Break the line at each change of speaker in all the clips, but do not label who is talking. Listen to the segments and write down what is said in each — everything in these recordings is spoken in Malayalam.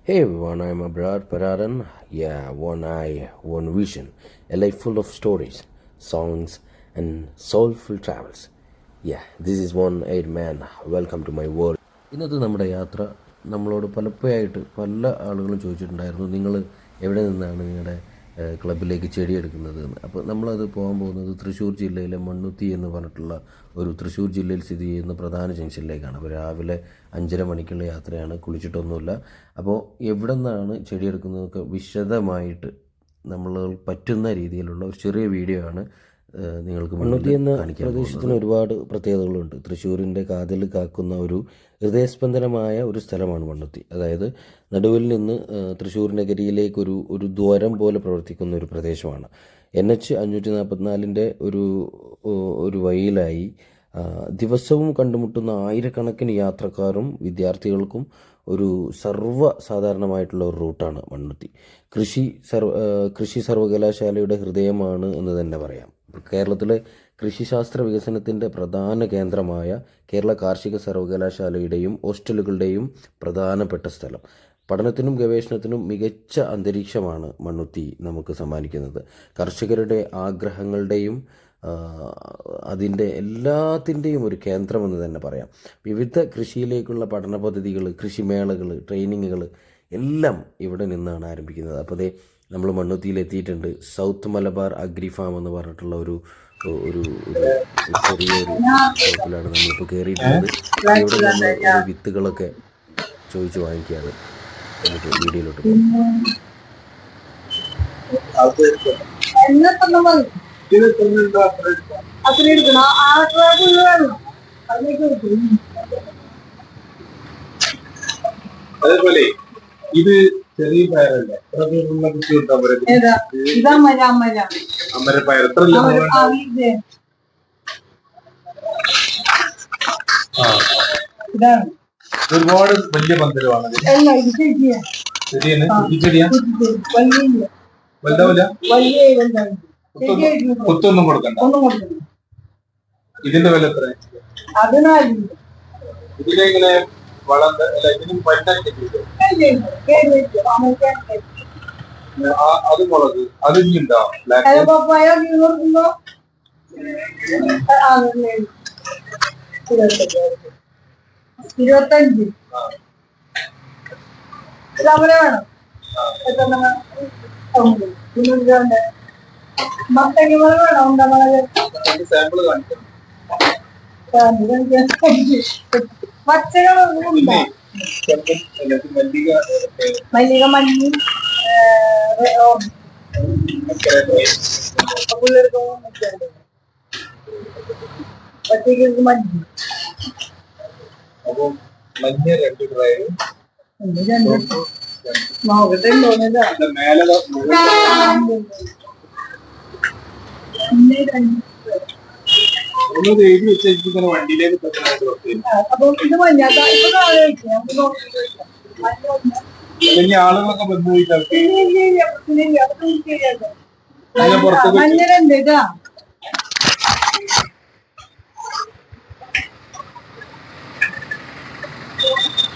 Hey everyone, I'm Abrar Pararan. Yeah, one eye, one vision. A life full of stories, songs, and soulful travels. Yeah, this is one eyed man. Welcome to my world. ഇന്നത്തെ നമ്മുടെ യാത്ര നമ്മളോട് പലപ്പോഴായിട്ട് പല ആളുകളും ചോദിച്ചിട്ടുണ്ടായിരുന്നു, നിങ്ങൾ എവിടെ നിന്നാണ് നിങ്ങളുടെ ക്ലബിലേക്ക് ചെടിയെടുക്കുന്നത് എന്ന്. അപ്പോൾ നമ്മളത് പോകാൻ പോകുന്നത് തൃശ്ശൂർ ജില്ലയിലെ മണ്ണുത്തി എന്ന് പറഞ്ഞിട്ടുള്ള ഒരു തൃശ്ശൂർ ജില്ലയിൽ സ്ഥിതി ചെയ്യുന്ന പ്രധാന ജംഗ്ഷനിലേക്കാണ്. അപ്പോൾ രാവിലെ 5:30 മണിക്കുള്ള യാത്രയാണ്, കുളിച്ചിട്ടൊന്നുമില്ല. അപ്പോൾ എവിടെ നിന്നാണ് ചെടിയെടുക്കുന്നതൊക്കെ വിശദമായിട്ട് നമ്മൾ പറ്റുന്ന രീതിയിലുള്ള ഒരു ചെറിയ വീഡിയോ ആണ് നിങ്ങൾക്ക് മണ്ണുത്തി എന്ന പ്രദേശത്തിന് ഒരുപാട് പ്രത്യേകതകളുണ്ട്. തൃശ്ശൂരിൻ്റെ കാതിൽ കാക്കുന്ന ഒരു ഹൃദയസ്പന്ദനമായ ഒരു സ്ഥലമാണ് മണ്ണുത്തി. അതായത് നടുവിൽ നിന്ന് തൃശ്ശൂർ നഗരിയിലേക്കൊരു ഒരു ദ്വാരം പോലെ പ്രവർത്തിക്കുന്ന ഒരു പ്രദേശമാണ്. NH 544 ഒരു വഴിയിലായി ദിവസവും കണ്ടുമുട്ടുന്ന ആയിരക്കണക്കിന് യാത്രക്കാരും വിദ്യാർത്ഥികൾക്കും ഒരു സാധാരണമായിട്ടുള്ള ഒരു റൂട്ടാണ് മണ്ണുത്തി. കൃഷി സർവകലാശാലയുടെ ഹൃദയമാണ് എന്ന് തന്നെ പറയാം. കേരളത്തിലെ കൃഷിശാസ്ത്ര വികസനത്തിൻ്റെ പ്രധാന കേന്ദ്രമായ കേരള കാർഷിക സർവകലാശാലയുടെയും ഹോസ്റ്റലുകളുടെയും പ്രധാനപ്പെട്ട സ്ഥലം. പഠനത്തിനും ഗവേഷണത്തിനും മികച്ച അന്തരീക്ഷമാണ് മണ്ണുത്തി നമുക്ക് സമ്മാനിക്കുന്നത്. കർഷകരുടെ ആഗ്രഹങ്ങളുടെയും അതിൻ്റെ എല്ലാത്തിൻ്റെയും ഒരു കേന്ദ്രമെന്ന് തന്നെ പറയാം. വിവിധ കൃഷിയിലേക്കുള്ള പഠന പദ്ധതികൾ, കൃഷിമേളകൾ, ട്രെയിനിങ്ങുകൾ എല്ലാം ഇവിടെ നിന്നാണ് ആരംഭിക്കുന്നത്. അപ്പോൾ അതേ നമ്മൾ മണ്ണുത്തിയിലെത്തിയിട്ടുണ്ട്. സൗത്ത് മലബാർ അഗ്രി ഫാം എന്ന് പറഞ്ഞിട്ടുള്ള ഒരു ചെറിയൊരു ഷോപ്പിലാണ് നമ്മളിപ്പോൾ കയറിയിട്ടുള്ളത്. ഇവിടെ നമ്മൾ വിത്തുകളൊക്കെ ചോദിച്ച് വാങ്ങിക്കുകയാണ്. നമുക്ക് വീഡിയോയിലോട്ട്
അതേപോലെ ഇത് ചെറിയ പയറല്ലേ, അമരപ്പയർ എത്ര ഒരുപാട് വലിയ പന്തലുമാണ്. കുത്തൊന്നും കൊടുക്കണ്ട. ഇതിന്റെ വില എത്ര? ഇതിലെങ്ങനെ വളം ഇതിനും അത് മുളക് അത് ഇനിയുണ്ടോ?
ഇരുപത്തഞ്ച് വേണം. മത്തങ്ങ മുളക് വേണം. ഉണ്ട മുളക്
സാമ്പിള് കാണിക്കാം.
പച്ചകളൊന്നും മല്ലിക, മല്ലി, പിള്ളേർക്ക് പച്ചക്ക് മല്ലി.
അപ്പൊ മഞ്ഞ 2 ഡ്രൈവ്
നോക്കട്ടെ
മേലെ എഴുതി വെച്ചിരിക്കുന്ന വണ്ടിയിലേക്ക്.
അപ്പൊ ഇത് മഞ്ഞാത്ത
ഇനി ആളുകളൊക്കെ ബന്ധുപോയിട്ട്
മഞ്ഞളുണ്ട് ഇതാ.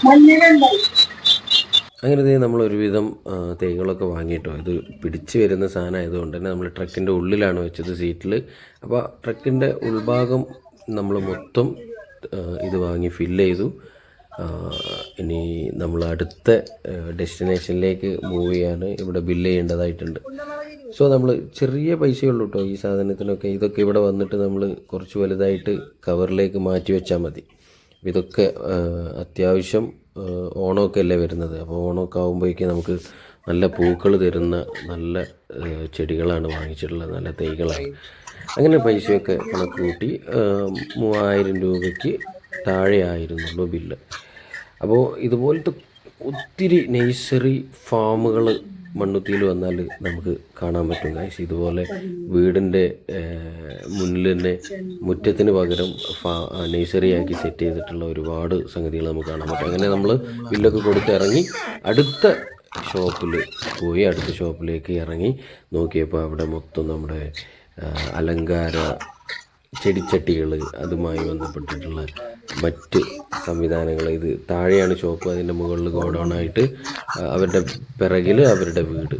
മഞ്ഞളുണ്ട്.
അങ്ങനെ നമ്മൾ ഒരുവിധം തൈകളൊക്കെ വാങ്ങിയിട്ടോ. ഇത് പിടിച്ച് വരുന്ന സാധനം ആയതുകൊണ്ട് തന്നെ നമ്മൾ ട്രക്കിൻ്റെ ഉള്ളിലാണ് വെച്ചത്, സീറ്റിൽ. അപ്പോൾ ട്രക്കിൻ്റെ ഉൾഭാഗം നമ്മൾ മൊത്തം ഇത് വാങ്ങി ഫില്ല് ചെയ്തു. ഇനി നമ്മൾ അടുത്ത ഡെസ്റ്റിനേഷനിലേക്ക് മൂവ് ചെയ്യാൻ ഇവിടെ ബില്ല് ചെയ്യേണ്ടതായിട്ടുണ്ട്. സോ നമ്മൾ ചെറിയ പൈസയുള്ളൂ കേട്ടോ ഈ സാധനത്തിനൊക്കെ. ഇതൊക്കെ ഇവിടെ വന്നിട്ട് നമ്മൾ കുറച്ച് വലുതായിട്ട് കവറിലേക്ക് മാറ്റി വെച്ചാൽ മതി. ഇതൊക്കെ അത്യാവശ്യം ഓണമൊക്കെ അല്ലേ വരുന്നത്. അപ്പോൾ ഓണമൊക്കെ ആകുമ്പോഴേക്കും നമുക്ക് നല്ല പൂക്കൾ തരുന്ന നല്ല ചെടികളാണ് വാങ്ങിച്ചിട്ടുള്ളത്, നല്ല തൈകളാണ്. അങ്ങനെ പൈസയൊക്കെ കണക്ക് കൂട്ടി 3000 രൂപയ്ക്ക് താഴെ ആയിരുന്നുള്ളൂ ബില്ല്. അപ്പോൾ ഇതുപോലത്തെ ഒത്തിരി നഴ്സറി ഫാമുകൾ മണ്ണുത്തിയിൽ വന്നാൽ നമുക്ക് കാണാൻ പറ്റും ഗൈസ്. ഇതുപോലെ വീടിൻ്റെ മുന്നിൽ തന്നെ മുറ്റത്തിന് പകരം നഴ്സറിയാക്കി സെറ്റ് ചെയ്തിട്ടുള്ള ഒരുപാട് സംഗതികൾ നമുക്ക് കാണാൻ പറ്റും. അങ്ങനെ നമ്മൾ ബില്ലൊക്കെ കൊടുത്ത് ഇറങ്ങി അടുത്ത ഷോപ്പിൽ പോയി. അടുത്ത ഷോപ്പിലേക്ക് ഇറങ്ങി നോക്കിയപ്പോൾ അവിടെ മൊത്തം നമ്മുടെ അലങ്കാര ചെടിച്ചട്ടികൾ, അതുമായി ബന്ധപ്പെട്ടിട്ടുള്ള മറ്റ് സംവിധാനങ്ങൾ. ഇത് താഴെയാണ് ഷോപ്പ്, അതിൻ്റെ മുകളിൽ ഗോഡൗൺ ആയിട്ട് അവരുടെ പിറകിൽ അവരുടെ വീട്,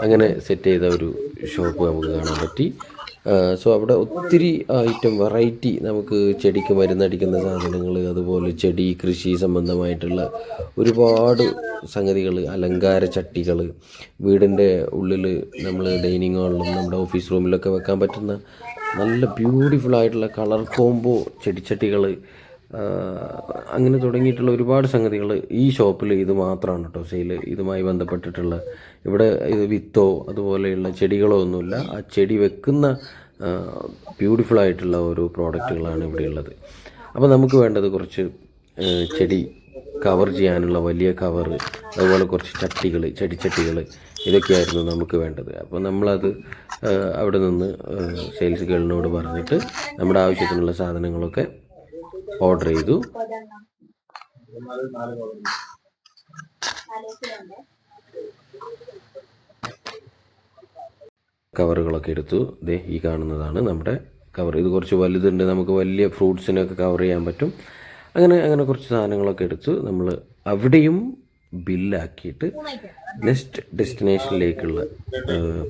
അങ്ങനെ സെറ്റ് ചെയ്ത ഒരു ഷോപ്പ് നമുക്ക് കാണാൻ പറ്റി. സോ അവിടെ ഒത്തിരി ഐറ്റം വെറൈറ്റി, നമുക്ക് ചെടിക്ക് മരുന്നടിക്കുന്ന സാധനങ്ങൾ, അതുപോലെ ചെടി കൃഷി സംബന്ധമായിട്ടുള്ള ഒരുപാട് സംഗതികൾ, അലങ്കാര ചട്ടികൾ, വീടിൻ്റെ ഉള്ളിൽ നമ്മൾ ഡൈനിങ് ഹാളിലും നമ്മുടെ ഓഫീസ് റൂമിലൊക്കെ വെക്കാൻ പറ്റുന്ന നല്ല ബ്യൂട്ടിഫുൾ ആയിട്ടുള്ള കളർ കോംബോ ചെടിച്ചട്ടികൾ, അങ്ങനെ തുടങ്ങിയിട്ടുള്ള ഒരുപാട് സംഗതികൾ ഈ ഷോപ്പിൽ ഇത് മാത്രമാണ് കേട്ടോ സെയിൽ. ഇതുമായി ബന്ധപ്പെട്ടിട്ടുള്ള ഇവിടെ ഇത് വിത്തോ അതുപോലെയുള്ള ചെടികളോ ഒന്നുമില്ല, ആ ചെടി വെക്കുന്ന ബ്യൂട്ടിഫുൾ ആയിട്ടുള്ള ഓരോ പ്രോഡക്റ്റുകളാണ് ഇവിടെ ഉള്ളത്. അപ്പോൾ നമുക്ക് വേണ്ടത് കുറച്ച് ചെടി കവർ ചെയ്യാനുള്ള വലിയ കവർ, അതുപോലെ കുറച്ച് ചട്ടികൾ, ചെടിച്ചട്ടികൾ, ഇതൊക്കെയായിരുന്നു നമുക്ക് വേണ്ടത്. അപ്പോൾ നമ്മളത് അവിടെ നിന്ന് സെയിൽസ് ഗേളിനോട് പറഞ്ഞിട്ട് നമ്മുടെ ആവശ്യത്തിനുള്ള സാധനങ്ങളൊക്കെ ഓർഡർ ചെയ്തു. കവറുകളൊക്കെ എടുത്തു. ദേ ഈ കാണുന്നതാണ് നമ്മുടെ കവർ. ഇത് കുറച്ച് വലുതുണ്ട്, നമുക്ക് വലിയ ഫ്രൂട്ട്സിനൊക്കെ കവർ ചെയ്യാൻ പറ്റും. അങ്ങനെ കുറച്ച് സാധനങ്ങളൊക്കെ എടുത്തു. നമ്മൾ അവിടെയും ബില്ലാക്കിയിട്ട് നെക്സ്റ്റ് ഡെസ്റ്റിനേഷനിലേക്കുള്ള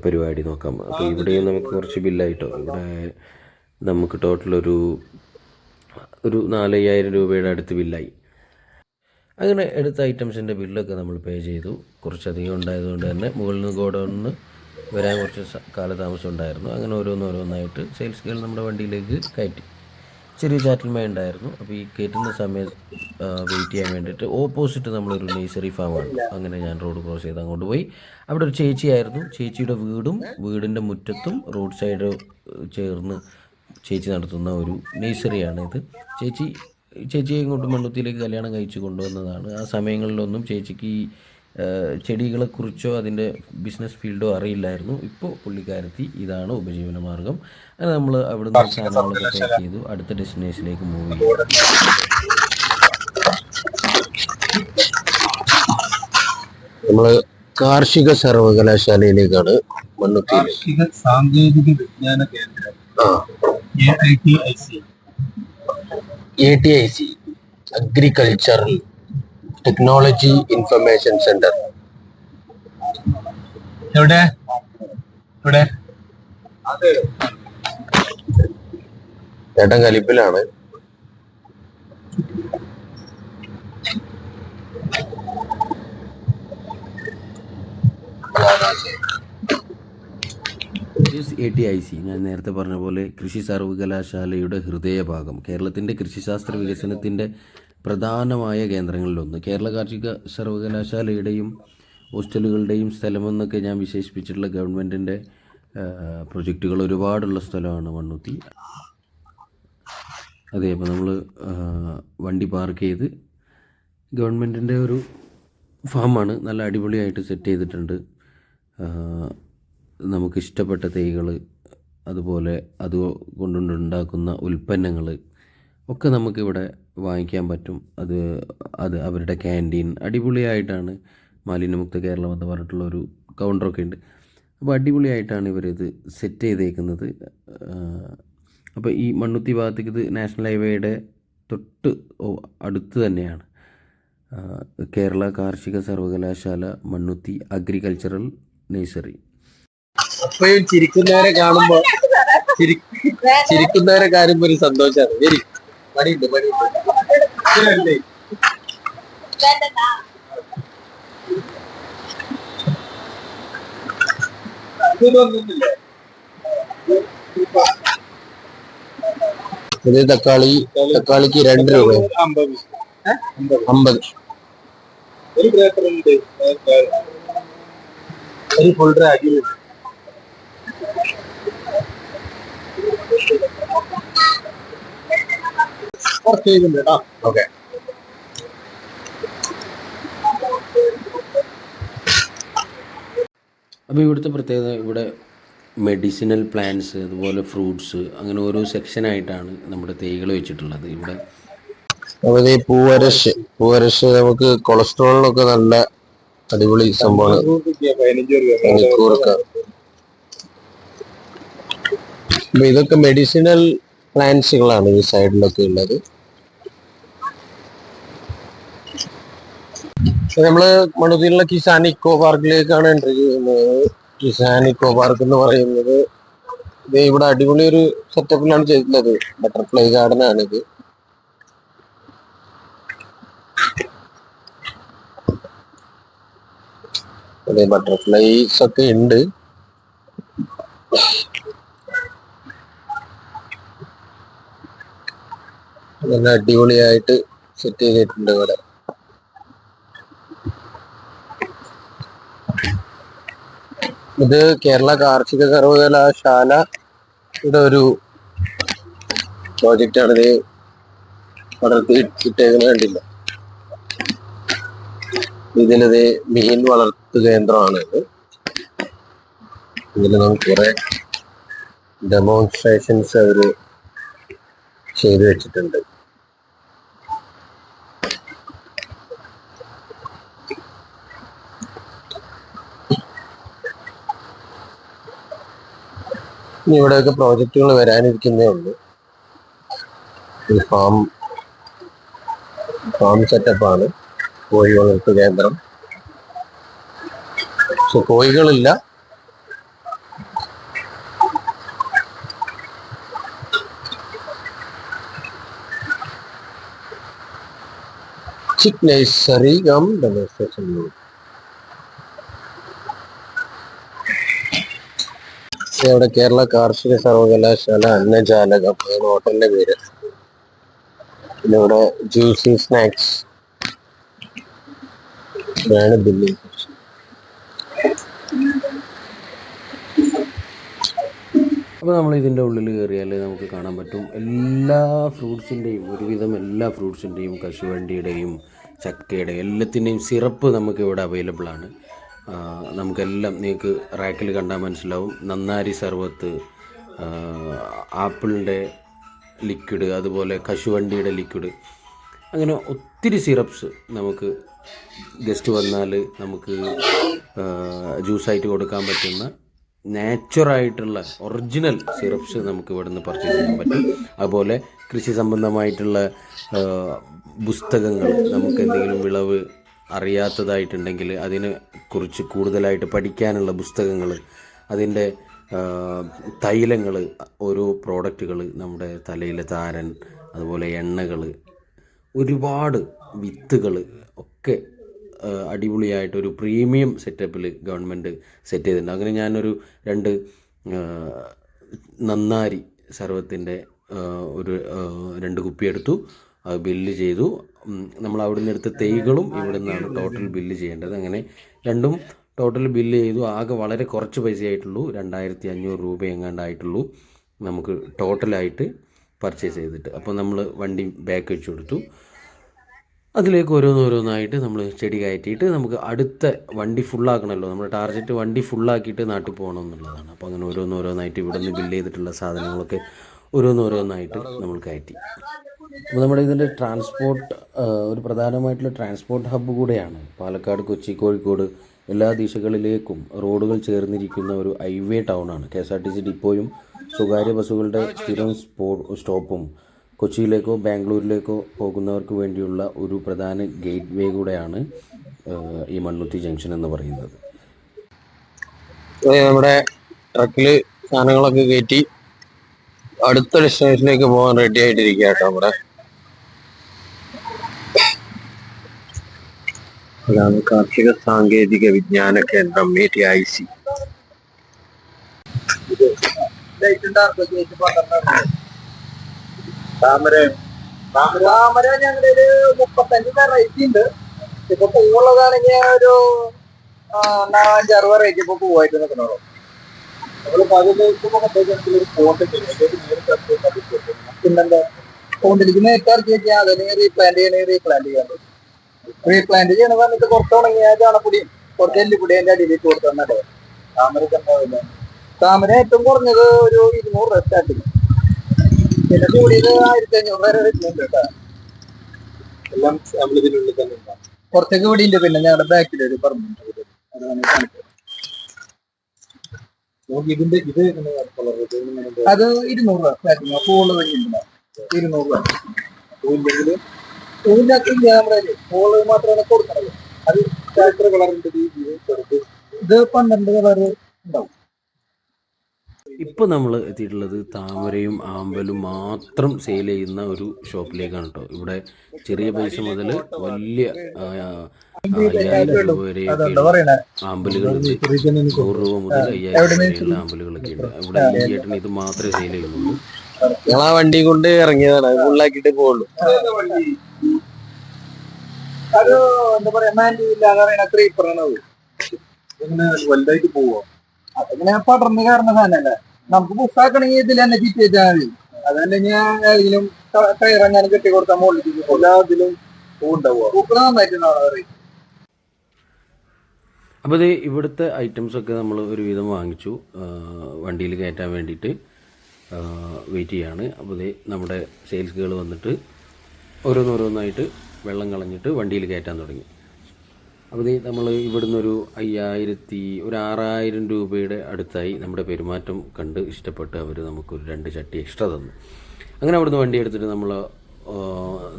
പരിപാടി നോക്കാം. അപ്പോൾ ഇവിടെയും നമുക്ക് കുറച്ച് ബില്ലായിട്ടോ. ഇവിടെ നമുക്ക് ടോട്ടൽ ഒരു 4,000 രൂപയുടെ അടുത്ത് ബില്ലായി. അങ്ങനെ എടുത്ത ഐറ്റംസിൻ്റെ ബില്ലൊക്കെ നമ്മൾ പേ ചെയ്തു. കുറച്ചധികം ഉണ്ടായതുകൊണ്ട് തന്നെ മുകളിൽ നിന്ന് ഗോഡൗണിൽ വരാൻ കുറച്ച് കാലതാമസം ഉണ്ടായിരുന്നു. അങ്ങനെ ഓരോന്നായിട്ട് സെയിൽസ് ഗേൾ നമ്മുടെ വണ്ടിയിലേക്ക് കയറ്റി. ചെറിയ ചാറ്റൽമേ ഉണ്ടായിരുന്നു. അപ്പോൾ ഈ കയറ്റുന്ന സമയം വെയിറ്റ് ചെയ്യാൻ വേണ്ടിയിട്ട് ഓപ്പോസിറ്റ് നമ്മളൊരു നേഴ്സറി ഫാമാണ്. അങ്ങനെ ഞാൻ റോഡ് ക്രോസ് ചെയ്ത് അങ്ങോട്ട് പോയി. അവിടെ ഒരു ചേച്ചിയായിരുന്നു. ചേച്ചിയുടെ വീടിൻ്റെ മുറ്റത്തും റോഡ് സൈഡ് ചേർന്ന് ചേച്ചി നടത്തുന്ന ഒരു നേഴ്സറിയാണ് ഇത്. ചേച്ചിയെ ഇങ്ങോട്ട് മണ്ണുത്തിയിലേക്ക് കല്യാണം കഴിച്ച് കൊണ്ടുവന്നതാണ്. ആ സമയങ്ങളിലൊന്നും ചേച്ചിക്ക് ഈ ചെടികളെക്കുറിച്ചോ അതിൻ്റെ ബിസിനസ് ഫീൽഡോ അറിയില്ലായിരുന്നു. ഇപ്പോൾ പുള്ളിക്കാരത്തി ഇതാണ് ഉപജീവന മാർഗം. അങ്ങനെ നമ്മൾ അവിടെ നിന്ന് സാധനങ്ങളൊക്കെ പാക്ക് ചെയ്തു. അടുത്ത ഡെസ്റ്റിനേഷനിലേക്ക് മൂവ് ചെയ്തു.
നമ്മൾ കാർഷിക സർവകലാശാലയിലേക്കാണ് മണ്ണുത്തി.
കാർഷിക സാങ്കേതിക വിജ്ഞാന കേന്ദ്രം,
ATIC agricultural technology information centre.
എവിടെ
ചേട്ടൻ കലിപ്പിലാണ്.
ATIC ഞാൻ നേരത്തെ പറഞ്ഞ പോലെ കൃഷി സർവകലാശാലയുടെ ഹൃദയഭാഗം, കേരളത്തിൻ്റെ കൃഷിശാസ്ത്ര വികസനത്തിൻ്റെ പ്രധാനമായ കേന്ദ്രങ്ങളിലൊന്ന്. കേരള കാർഷിക സർവകലാശാലയുടെയും ഹോസ്റ്റലുകളുടെയും സ്ഥലമെന്നൊക്കെ ഞാൻ വിശേഷിപ്പിച്ചിട്ടുള്ള ഗവൺമെൻറ്റിൻ്റെ പ്രൊജക്റ്റുകൾ ഒരുപാടുള്ള സ്ഥലമാണ് മണ്ണുത്തി. അതെ, അപ്പോൾ നമ്മൾ വണ്ടി പാർക്ക് ചെയ്ത്, ഗവൺമെൻറ്റിൻ്റെ ഒരു ഫാമാണ്, നല്ല അടിപൊളിയായിട്ട് സെറ്റ് ചെയ്തിട്ടുണ്ട്. നമുക്കിഷ്ടപ്പെട്ട തൈകൾ, അതുപോലെ അത് കൊണ്ടുണ്ടാക്കുന്ന ഉൽപ്പന്നങ്ങൾ ഒക്കെ നമുക്കിവിടെ വാങ്ങിക്കാൻ പറ്റും. അത് അവരുടെ ക്യാൻറ്റീൻ അടിപൊളിയായിട്ടാണ്. മാലിന്യമുക്ത കേരളം എന്ന് പറഞ്ഞിട്ടുള്ളൊരു കൗണ്ടറൊക്കെ ഉണ്ട്. അപ്പോൾ അടിപൊളിയായിട്ടാണ് ഇവരിത് സെറ്റ് ചെയ്തേക്കുന്നത്. അപ്പോൾ ഈ മണ്ണുത്തി ഭാഗത്തേക്ക് ഇത് നാഷണൽ ഹൈവേയുടെ തൊട്ട് അടുത്ത് തന്നെയാണ്. കേരള കാർഷിക സർവകലാശാല മണ്ണുത്തി അഗ്രികൾച്ചറൽ നഴ്സറി.
അപ്പോഴും ചിരിക്കുന്നവരെ കാണുമ്പോ ഒരു സന്തോഷമാണ്. പണിയുണ്ട്. ഇത് തക്കാളിക്ക് 2 രൂപ, 50.
ഒരു പേപ്പറുണ്ട്, ഒരു ഫോൾഡർ ആക്കിയിട്ടുണ്ട്.
ഓക്കെ.
അപ്പോൾ ഇവിടുത്തെ പ്രത്യേകത, ഇവിടെ മെഡിസിനൽ പ്ലാന്റ്സ്, അതുപോലെ ഫ്രൂട്ട്സ്, അങ്ങനെ ഓരോ സെക്ഷനായിട്ടാണ് നമ്മുടെ തൈകൾ വെച്ചിട്ടുള്ളത്. ഇവിടെ
അതുപോലെ ഈ പൂവരശ് നമുക്ക് കൊളസ്ട്രോളിനൊക്കെ നല്ല അടിപൊളി സംഭവമാണ്.
15 രൂപ.
അപ്പൊ ഇതൊക്കെ മെഡിസിനൽ പ്ലാന്റ്സുകളാണ് ഈ സൈഡിലൊക്കെ ഉള്ളത്. നമ്മള് മണ്ണുത്തിയിലുള്ള കിസാൻ ഇക്കോ പാർക്കിലേക്കാണ് എൻട്രി ചെയ്യുന്നത്. കിസാൻ ഇക്കോ പാർക്ക് എന്ന് പറയുന്നത് ഇത് ഇവിടെ അടിപൊളി ഒരു സെറ്റപ്പിലാണ് ചെയ്തിട്ടുള്ളത്. ബട്ടർഫ്ലൈ ഗാർഡൻ ആണിത്. അതെ, ബട്ടർഫ്ലൈസ് ഒക്കെ ഉണ്ട്. നല്ല അടിപൊളിയായിട്ട് സെറ്റ് ചെയ്തിട്ടുണ്ട് ഇവിടെ. ഇത് കേരള കാർഷിക സർവകലാശാലയുടെ ഒരു പ്രോജക്റ്റ് ആണ്. ഇത് പടർത്തി ഇട്ടേക്കുന്ന കണ്ടില്ല. ഇതിലത് മീൻ വളർത്തു കേന്ദ്രമാണ്. ഇതിൽ നമുക്ക് കുറെ ഡെമോൺസ്ട്രേഷൻസ് അവര് ചെയ്തു വെച്ചിട്ടുണ്ട്. ഇനി ഇവിടെയൊക്കെ പ്രോജക്റ്റുകൾ വരാനിരിക്കുന്നേ ഉള്ളൂ. ഒരു ഫാം സെറ്റപ്പാണ്. കോഴി വളർത്തു കേന്ദ്രം. പക്ഷെ കോഴികളില്ല. ചിക്ക് നഴ്സറി കം ഡെമോൺസ്ട്രേഷൻ. ഇവിടെ കേരള കാർഷിക സർവകലാശാല അന്നജാലകം ആണ് ഹോട്ടലിന്റെ പേര്. പിന്നെ ഇവിടെ ജ്യൂസി സ്നാക്സ് ഇതാണ് ബില്ലിംഗ്.
അപ്പോൾ നമ്മൾ ഇതിൻ്റെ ഉള്ളിൽ കയറിയാൽ നമുക്ക് കാണാൻ പറ്റും എല്ലാ ഫ്രൂട്ട്സിൻ്റെയും, ഒരുവിധം എല്ലാ ഫ്രൂട്ട്സിൻ്റെയും, കശുവണ്ടിയുടെയും ചക്കയുടെയും എല്ലാത്തിൻ്റെയും സിറപ്പ് നമുക്ക് ഇവിടെ അവൈലബിൾ ആണ്. നമുക്കെല്ലാം നിങ്ങൾക്ക് റാക്കിൽ കണ്ടാൽ മനസ്സിലാവും. നന്നാരി സർവത്ത്, ആപ്പിളിൻ്റെ ലിക്വിഡ്, അതുപോലെ കശുവണ്ടിയുടെ ലിക്വിഡ്, അങ്ങനെ ഒത്തിരി സിറപ്സ് നമുക്ക് ഗസ്റ്റ് വന്നാൽ നമുക്ക് ജ്യൂസായിട്ട് കൊടുക്കാൻ പറ്റുന്ന നാച്ചുറായിട്ടുള്ള ഒറിജിനൽ സിറപ്സ് നമുക്ക് ഇവിടെ നിന്ന് പർച്ചേസ് ചെയ്യാൻ പറ്റും. അതുപോലെ കൃഷി സംബന്ധമായിട്ടുള്ള പുസ്തകങ്ങൾ, നമുക്ക് എന്തെങ്കിലും വിളവ് അറിയാത്തതായിട്ടുണ്ടെങ്കിൽ അതിനെ കുറിച്ച് കൂടുതലായിട്ട് പഠിക്കാനുള്ള പുസ്തകങ്ങൾ, അതിൻ്റെ തൈലങ്ങൾ, ഓരോ പ്രോഡക്റ്റുകൾ, നമ്മുടെ തലയിലെ താരൻ, അതുപോലെ എണ്ണകൾ, ഒരുപാട് വിത്തുകൾ ഒക്കെ അടിപൊളിയായിട്ടൊരു പ്രീമിയം സെറ്റപ്പിൽ ഗവൺമെൻറ് സെറ്റ് ചെയ്തിട്ടുണ്ട്. അങ്ങനെ ഞാനൊരു 2 നന്നാരി സർവത്തിൻ്റെ ഒരു 2 കുപ്പി എടുത്തു. അത് ബില്ല് ചെയ്തു. നമ്മൾ അവിടെ നിന്ന് എടുത്ത തൈകളും ഇവിടെ നിന്നാണ് ടോട്ടൽ ബില്ല് ചെയ്യേണ്ടത്. അങ്ങനെ രണ്ടും ടോട്ടൽ ബില്ല് ചെയ്തു. ആകെ വളരെ കുറച്ച് പൈസയായിട്ടുള്ളൂ, 2500 രൂപ എങ്ങാണ്ടായിട്ടുള്ളൂ നമുക്ക് ടോട്ടലായിട്ട് പർച്ചേസ് ചെയ്തിട്ട്. അപ്പോൾ നമ്മൾ വണ്ടി ബാക്ക് വെച്ച് കൊടുത്തു. അതിലേക്ക് ഓരോന്നോരോന്നായിട്ട് നമ്മൾ ചെടി കയറ്റിയിട്ട് നമുക്ക് അടുത്ത വണ്ടി ഫുള്ളാക്കണമല്ലോ. നമ്മുടെ ടാർഗറ്റ് വണ്ടി ഫുള്ളാക്കിയിട്ട് നാട്ടിൽ പോകണം എന്നുള്ളതാണ്. അപ്പോൾ അങ്ങനെ ഓരോന്നോരോന്നായിട്ട് ഇവിടെ നിന്ന് ബില്ല് ചെയ്തിട്ടുള്ള സാധനങ്ങളൊക്കെ ഓരോന്നോരോന്നായിട്ട് നമ്മൾ കയറ്റി. അപ്പോൾ നമ്മുടെ ഇതിൻ്റെ ട്രാൻസ്പോർട്ട് ഒരു പ്രധാനമായിട്ടുള്ള ട്രാൻസ്പോർട്ട് ഹബ്ബ് കൂടെയാണ്. പാലക്കാട്, കൊച്ചി, കോഴിക്കോട് എല്ലാ ദിശകളിലേക്കും റോഡുകൾ ചേർന്നിരിക്കുന്ന ഒരു ഹൈവേ ടൗണാണ്. KSRTC ഡിപ്പോയും സ്വകാര്യ ബസ്സുകളുടെ സ്ഥിരം സ്റ്റോപ്പും കൊച്ചിയിലേക്കോ ബാംഗ്ലൂരിലേക്കോ പോകുന്നവർക്ക് വേണ്ടിയുള്ള ഒരു പ്രധാന ഗേറ്റ് വേ കൂടെയാണ് ഈ മണ്ണുത്തി ജംഗ്ഷൻ എന്ന് പറയുന്നത്.
നമ്മുടെ ട്രക്കിൽ സാധനങ്ങളൊക്കെ കയറ്റി അടുത്ത ഡെസ്റ്റിനേഷനിലേക്ക് പോകാൻ റെഡി ആയിട്ടിരിക്കുക കേട്ടോ. നമ്മുടെ അതാണ് കാർഷിക സാങ്കേതിക വിജ്ഞാന കേന്ദ്രം ATIC.
താമര
ഞങ്ങളുടെ ഒരു 35 വെറൈറ്റി ഉണ്ട്. ഇപ്പൊ പൂവുള്ളതാണെങ്കിൽ ഒരു 5-6 വെറൈറ്റി ഇപ്പൊ പൂവായിട്ട് നിൽക്കണുള്ളൂ. പിന്നെന്താ ഫോണ്ടിലേക്ക് നേരത്തെ ഇറക്കി വെച്ചാൽ അതിന് റീപ്ലാന്റ് ചെയ്യാൻ പറ്റും. റീപ്ലാന്റ് ചെയ്യണ സമയത്ത് കുറച്ച് ഉണങ്ങിയ ചാണപ്പൊടിയും കുറച്ച് എല്ലിപ്പൊടി അതിന്റെ അടിയിലേക്ക് കൊടുത്തേ. താമര ഏറ്റവും കുറഞ്ഞത് ഒരു 200 രൂപ സ്റ്റാർട്ടിങ്, പിന്നെ കൂടിയത് 1500 വരെ വരുന്നുണ്ട് കേട്ടോ.
എല്ലാം നമ്മളിതിനുള്ളിൽ തന്നെ ഉണ്ടാവും.
കുറച്ചൊക്കെ ഇവിടെ ഉണ്ട്. പിന്നെ ഞങ്ങളുടെ ബാക്കിൽ ഒരു പറമ്പുണ്ട്,
ഇതിന്റെ ഇത്
അത് 200 രൂപ സ്റ്റാർട്ടിങ്. പൂള് വഴിയുണ്ട് 200 രൂപ.
പൂവില്ലെങ്കിൽ
പൂവില്ലാത്ത നമ്മുടെ പൂള് മാത്രമേ കൊടുക്കണത്.
അത് എത്ര കളറിന്റെ ചെറുത്?
ഇത് 12 കളറ് ഉണ്ടാവും.
ഇപ്പോൾ നമ്മൾ എത്തിയിട്ടുള്ളത് താമരയും ആമ്പലും മാത്രം സെയിൽ ചെയ്യുന്ന ഒരു ഷോപ്പിലേക്കാണ് കേട്ടോ. ഇവിടെ ചെറിയ പൈസ മുതൽ വലിയ 5000 രൂപ വരെയൊക്കെ ആമ്പലുകളുണ്ട്. 100 രൂപ മുതൽ 5000 വരെയുള്ള ആമ്പലുകളൊക്കെ ഉണ്ട്. ഇവിടെ ഈ ചേട്ടൻ ഇത് മാത്രമേ സെയിൽ ചെയ്യുന്നുള്ളൂ.
ഞങ്ങൾ ആ വണ്ടി കൊണ്ട് ഇറങ്ങിയതാണ്, ഫുള്ളാക്കിയിട്ട് പോകുള്ളൂ.
അത് എന്താ പറയാ, മാൻഡി ഇല്ലാതെ പറയുന്ന ക്രീപ്പറാണ്.
ഇങ്ങനെ വലുതായിട്ട് പോവോ?
അതിങ്ങനെ പടർന്ന് കയറുന്ന സാധനല്ലേ. നമുക്ക് ബുക്കാക്കണമെങ്കിൽ ഇതിൽ തന്നെ ഫിറ്റ് ചെയ്താൽ മതി. അതല്ലെങ്കിൽ ഏതെങ്കിലും കയറങ്ങാനും കെട്ടി കൊടുത്താൽ മുകളിൽ
എല്ലാ ഇതിലും പൂവുണ്ടാവുക.
പൂക്കൾ നന്നായിട്ടുണ്ടാവും.
അപ്പോൾ ഇത് ഇവിടുത്തെ ഐറ്റംസൊക്കെ നമ്മൾ ഒരുവിധം വാങ്ങിച്ചു. വണ്ടിയിൽ കയറ്റാൻ വേണ്ടിയിട്ട് വെയിറ്റ് ചെയ്യാണ്. അപ്പോൾ ഇത് നമ്മുടെ സെയിൽസ് ഗേൾ വന്നിട്ട് ഓരോന്നോരോന്നായിട്ട് വെള്ളം കളഞ്ഞിട്ട് വണ്ടിയിൽ കയറ്റാൻ തുടങ്ങി. അപ്പോൾ നമ്മൾ ഇവിടുന്ന് ഒരു 6000 രൂപയുടെ അടുത്തായി നമ്മുടെ പെരുമാറ്റം കണ്ട് ഇഷ്ടപ്പെട്ട് അവർ നമുക്കൊരു 2 ചട്ടി എക്സ്ട്രാ തന്നു. അങ്ങനെ അവിടുന്ന് വണ്ടി എടുത്തിട്ട് നമ്മൾ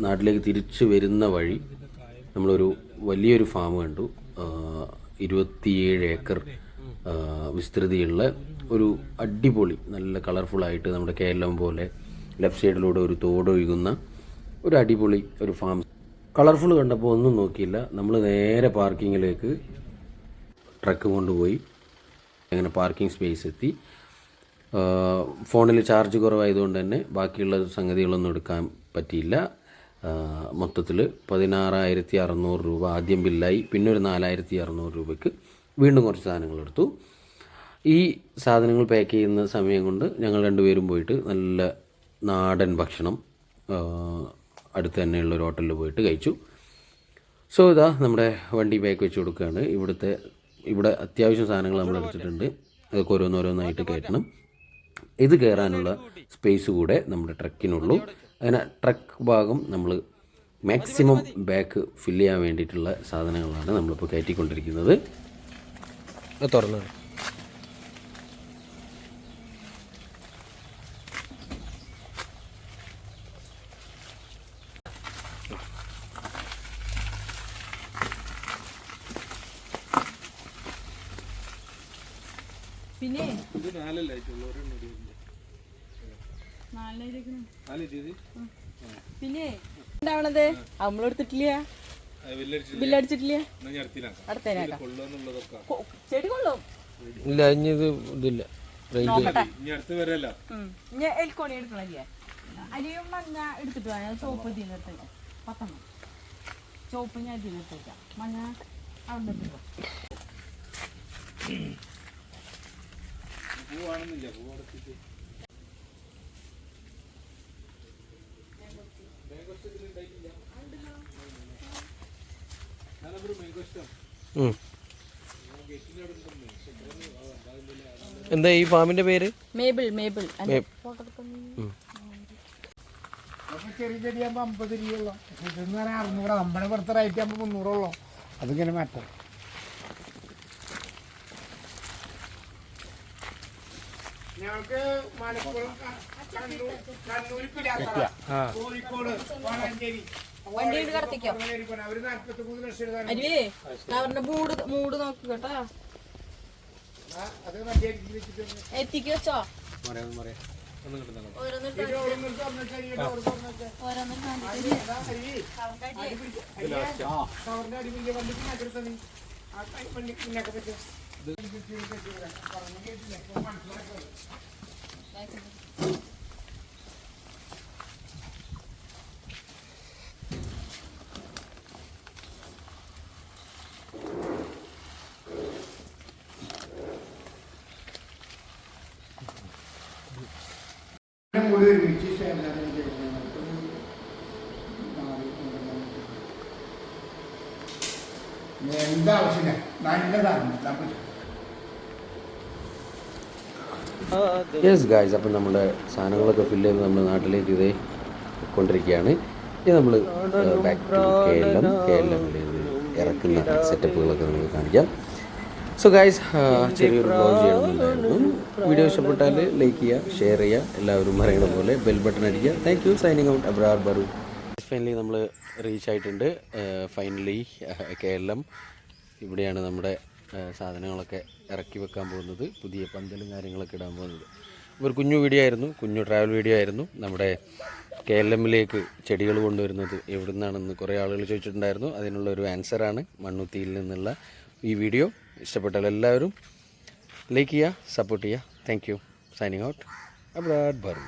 നാട്ടിലേക്ക് തിരിച്ച് വരുന്ന വഴി നമ്മളൊരു വലിയൊരു ഫാം കണ്ടു. 27 ഏക്കർ വിസ്തൃതിയുള്ള ഒരു അടിപൊളി നല്ല കളർഫുള്ളായിട്ട് നമ്മുടെ കേരളം പോലെ ലെഫ്റ്റ് സൈഡിലൂടെ ഒരു തോടൊഴുകുന്ന ഒരു അടിപൊളി ഒരു ഫാം. കളർഫുൾ കണ്ടപ്പോൾ ഒന്നും നോക്കിയില്ല, നമ്മൾ നേരെ പാർക്കിങ്ങിലേക്ക് ട്രക്ക് കൊണ്ടുപോയി അങ്ങനെ പാർക്കിംഗ് സ്പേസ് എത്തി. ഫോണിൽ ചാർജ് കുറവായതുകൊണ്ട് തന്നെ ബാക്കിയുള്ള സംഗതികളൊന്നും എടുക്കാൻ പറ്റിയില്ല. മൊത്തത്തിൽ 16,600 രൂപ ആദ്യം ബില്ലായി. പിന്നെ ഒരു 4,600 രൂപയ്ക്ക് വീണ്ടും കുറച്ച് സാധനങ്ങൾ എടുത്തു. ഈ സാധനങ്ങൾ പാക്ക് ചെയ്യുന്ന സമയം കൊണ്ട് ഞങ്ങൾ രണ്ടുപേരും പോയിട്ട് നല്ല നാടൻ ഭക്ഷണം അടുത്ത് തന്നെയുള്ള ഒരു ഹോട്ടലിൽ പോയിട്ട് കഴിച്ചു. സോ ഇതാ നമ്മുടെ വണ്ടി ബാക്ക് വെച്ച് കൊടുക്കുകയാണ്. ഇവിടെ അത്യാവശ്യം സാധനങ്ങൾ നമ്മൾ എടുത്തിട്ടുണ്ട്. അതൊക്കെ ഓരോന്നോരോന്നായിട്ട് കയറ്റണം. ഇത് കയറാനുള്ള സ്പേസ് കൂടെ നമ്മുടെ ട്രക്കിനുള്ളൂ. അങ്ങനെ ട്രക്ക് ഭാഗം നമ്മൾ മാക്സിമം ബാക്ക് ഫില്ല് ചെയ്യാൻ വേണ്ടിയിട്ടുള്ള സാധനങ്ങളാണ് നമ്മളിപ്പോൾ കയറ്റിക്കൊണ്ടിരിക്കുന്നത്.
തുറന്നു
പിന്നെ
ഇത് 4 ആയിട്ടുള്ളൂ.
പിന്നെ ഉണ്ടാവണത് നമ്മളെടുത്തിട്ടില്ല, ബില്ലടിച്ചിട്ടില്ല. അടുത്തേനാക്കാം ചെടി കൊള്ളും.
ഇല്ല, ഇനി ഇത് ഇതില്ല.
എൽക്കോണി എടുക്കണല്ലേ? അരിയും മഞ്ഞ എടുത്തിട്ട് പോയാൽ ചോപ്പ് ഇതിനെടുത്തേക്കാം. 10 ചോപ്പ് ഞാൻ ഇതിനെടുത്തേക്കാം. മഞ്ഞ അവിടെ എടുത്തോ.
പൂവാണെന്നില്ല, പൂവടച്ചിട്ട്
എന്താ ഈ ഫാമിന്റെ പേര്?
മേബിൾ.
ചെറിയ ചെടിയാകുമ്പോൾ 50 രൂപയുള്ളൂ. ഇതെന്ന് പറഞ്ഞാൽ 600. നമ്മുടെ പുറത്തെ റേറ്റ് ആകുമ്പോൾ 300 അതിങ്ങനെ മാറ്റം. ഞങ്ങൾക്ക് മലപ്പുറം, കണ്ണൂർ, കോഴിക്കോട്, വളാഞ്ചേരി
വണ്ടി കടത്തിക്കോ.
അവര് 43 ലക്ഷം
അരിവേ അവരുടെ മൂട് നോക്കി കേട്ടോ.
അത് മറ്റേ വെച്ചിട്ട്
എത്തിക്ക് വെച്ചോ.
അവരുടെ അടിപൊളി വണ്ടിക്ക് നഗരത്തന്നെ ആ വണ്ടി പിന്നൊക്കെ പറ്റും. കൂടി ഒരുമിച്ച് എന്താവശ്യമില്ല, നല്ലതാണ്.
യെസ് ഗായ്സ്, അപ്പം നമ്മുടെ സാധനങ്ങളൊക്കെ ഫില്ല് ചെയ്ത് നമ്മൾ നാട്ടിലേക്ക് ഇതേ കൊണ്ടിരിക്കുകയാണ്. ഇത് നമ്മൾ ബാക്ക് ടു KLM ഇറക്കുന്ന സെറ്റപ്പുകളൊക്കെ നമുക്ക് കാണിക്കാം. സോ ഗായ്സ്, ചെറിയൊരു വ്ലോഗ് ചെയ്യണമെന്നുണ്ടായിരുന്നു. വീഡിയോ ഇഷ്ടപ്പെട്ടാൽ ലൈക്ക് ചെയ്യുക, ഷെയർ ചെയ്യുക, എല്ലാവരും പറയുന്ന പോലെ ബെൽ ബട്ടൺ അടിക്കുക. Thank you. Signing out, Abrar Baru. Finally നമ്മൾ റീച്ച് ആയിട്ടുണ്ട്. ഫൈനലി കേരളം. ഇവിടെയാണ് നമ്മുടെ സാധനങ്ങളൊക്കെ ഇറക്കി വെക്കാൻ പോകുന്നത്, പുതിയ പന്തലും കാര്യങ്ങളൊക്കെ ഇടാൻ പോകുന്നത്. ഒരു കുഞ്ഞു വീഡിയോ ആയിരുന്നു, കുഞ്ഞു ട്രാവൽ വീഡിയോ ആയിരുന്നു. നമ്മുടെ കേരളമിലേക്ക് ചെടികൾ കൊണ്ടുവരുന്നത് എവിടെ നിന്നാണെന്ന് കുറേ ആളുകൾ ചോദിച്ചിട്ടുണ്ടായിരുന്നു. അതിനുള്ള ഒരു ആൻസറാണ് മണ്ണുത്തിയിൽ നിന്നുള്ള ഈ വീഡിയോ. ഇഷ്ടപ്പെട്ടാൽ എല്ലാവരും ലൈക്ക് ചെയ്യുക, സപ്പോർട്ട് ചെയ്യുക. Thank you. Signing out. Abrad Burma.